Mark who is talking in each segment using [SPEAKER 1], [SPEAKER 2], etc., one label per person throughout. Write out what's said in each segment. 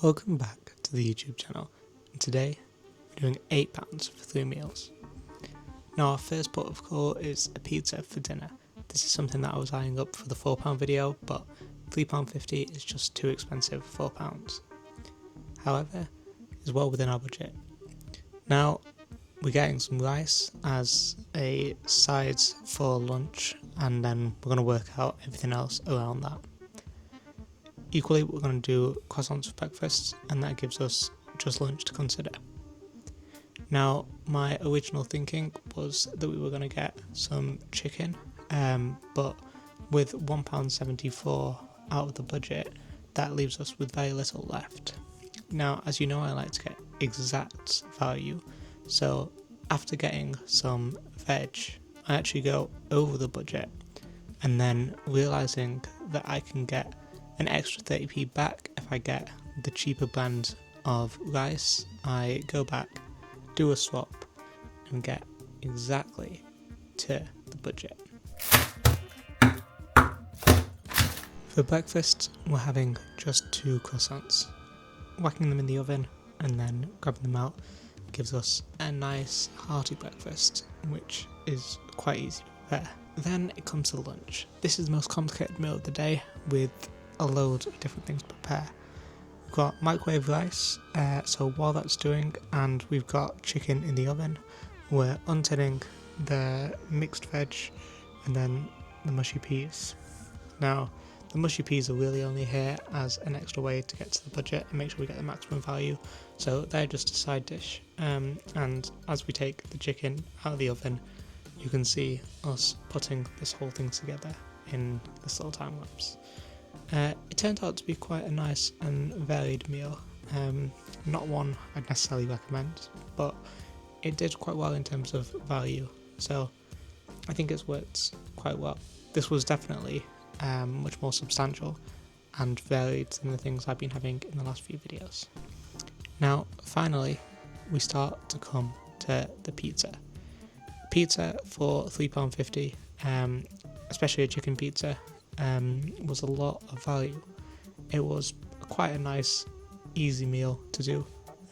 [SPEAKER 1] Welcome back to the YouTube channel, and today we're doing £8 for 3 meals. Now our first port of call is a pizza for dinner. This is something that I was eyeing up for the £4 video, but £3.50 is just too expensive for £4. However, it's well within our budget. Now we're getting some rice as a side for lunch, and then we're going to work out everything else around that. Equally, we're going to do croissants for breakfast, and that gives us just lunch to consider. Now, my original thinking was that we were going to get some chicken, but with £1.74 out of the budget, that leaves us with very little left. Now, as you know, I like to get exact value, so after getting some veg, I actually go over the budget, and then realising that I can get an extra 30p back if I get the cheaper brand of rice, I go back, do a swap, and get exactly to the budget. For breakfast, we're having just 2 croissants. Whacking them in the oven and then grabbing them out gives us a nice hearty breakfast, which is quite easy to prepare. Then it comes to lunch. This is the most complicated meal of the day, with a load of different things to prepare. We've got microwave rice, so while that's doing, and we've got chicken in the oven, we're untinning the mixed veg and then the mushy peas. Now, the mushy peas are really only here as an extra way to get to the budget and make sure we get the maximum value, so they're just a side dish. And as we take the chicken out of the oven, you can see us putting this whole thing together in this little time lapse. It turned out to be quite a nice and varied meal, not one I'd necessarily recommend, but it did quite well in terms of value, so I think it's worked quite well. This was definitely much more substantial and varied than the things I've been having in the last few videos. Now, finally, we start to come to the pizza. Pizza for £3.50, especially a chicken pizza, was a lot of value. It was quite a nice, easy meal to do,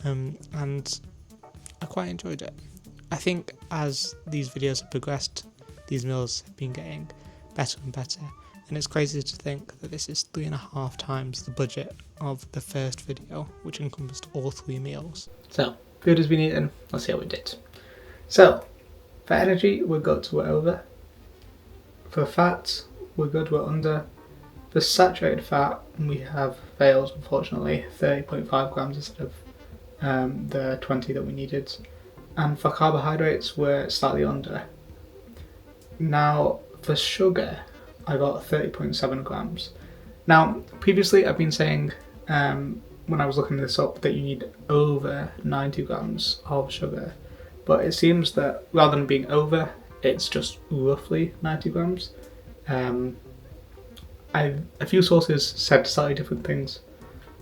[SPEAKER 1] and I quite enjoyed it. I think as these videos have progressed, these meals have been getting better and better, and it's crazy to think that this is 3.5 times the budget of the first video, which encompassed all 3 meals. So, food has been eaten, let's see how we did. So, for energy, we're good, we're over. For fat, we're good, we're under. For saturated fat, we have failed, unfortunately, 30.5 grams instead of the 20 that we needed. And for carbohydrates, we're slightly under. Now, for sugar, I got 30.7 grams. Now, previously I've been saying, when I was looking this up, that you need over 90 grams of sugar. But it seems that rather than being over, it's just roughly 90 grams. A few sources said slightly different things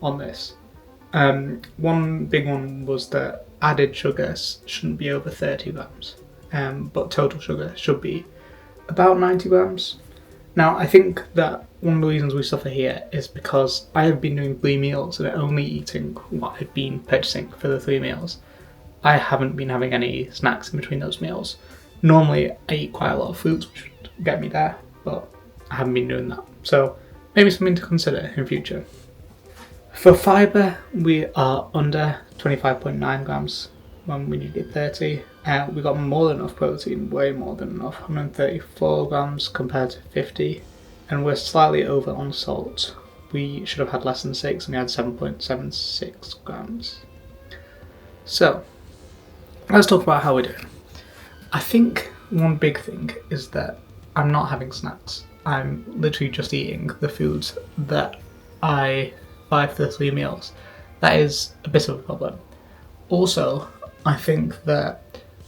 [SPEAKER 1] on this. One big one was that added sugar shouldn't be over 30 grams, but total sugar should be about 90 grams. Now, I think that one of the reasons we suffer here is because I have been doing 3 meals and only eating what I've been purchasing for the 3 meals. I haven't been having any snacks in between those meals. Normally, I eat quite a lot of fruits, which would get me there, but I haven't been doing that. So, maybe something to consider in future. For fibre, we are under 25.9 grams when we needed 30. We got more than enough protein, way more than enough, 134 grams compared to 50. And we're slightly over on salt. We should have had less than 6 and we had 7.76 grams. So, let's talk about how we're doing. I think one big thing is that I'm not having snacks. I'm literally just eating the foods that I buy for the 3 meals. That is a bit of a problem. Also, I think that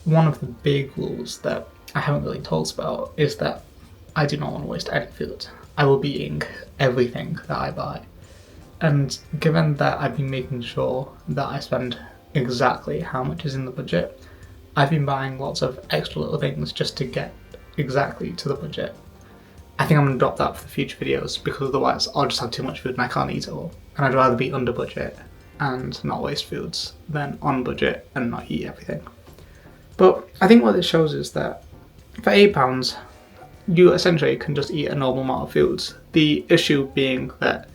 [SPEAKER 1] one of the big rules that I haven't really talked about is that I do not want to waste any food. I will be eating everything that I buy. And given that I've been making sure that I spend exactly how much is in the budget, I've been buying lots of extra little things just to get exactly to the budget. I think I'm going to drop that for the future videos, because otherwise I'll just have too much food and I can't eat it all. And I'd rather be under budget and not waste foods than on budget and not eat everything. But I think what this shows is that for £8, you essentially can just eat a normal amount of foods. The issue being that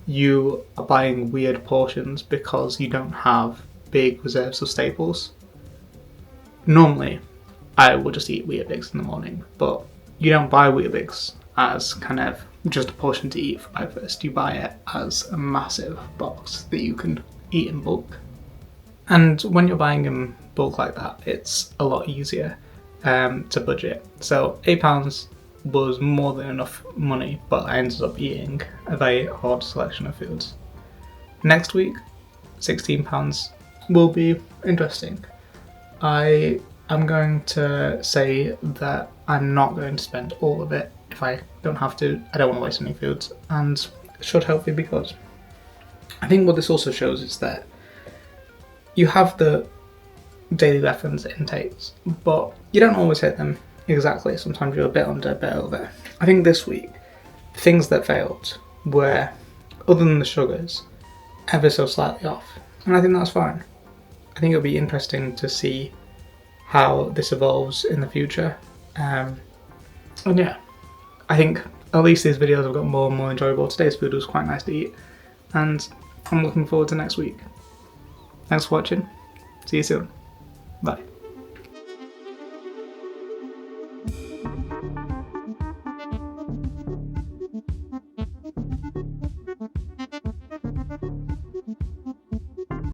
[SPEAKER 1] you are buying weird portions because you don't have big reserves of staples. Normally, I would just eat Weetabix in the morning, but you don't buy Weetabix as kind of just a portion to eat for breakfast. You buy it as a massive box that you can eat in bulk. And when you're buying in bulk like that, it's a lot easier to budget. So £8 was more than enough money, but I ended up eating a very odd selection of foods. Next week, £16 will be interesting. I am going to say that I'm not going to spend all of it if I don't have to. I don't want to waste any foods, and should hopefully be good. I think what this also shows is that you have the daily reference intakes, but you don't always hit them exactly. Sometimes you're a bit under, a bit over. I think this week, things that failed were, other than the sugars, ever so slightly off. And I think that's fine. I think it'll be interesting to see how this evolves in the future. And yeah, I think at least these videos have got more and more enjoyable. Today's food was quite nice to eat, and I'm looking forward to next week. Thanks for watching. See you soon. Bye.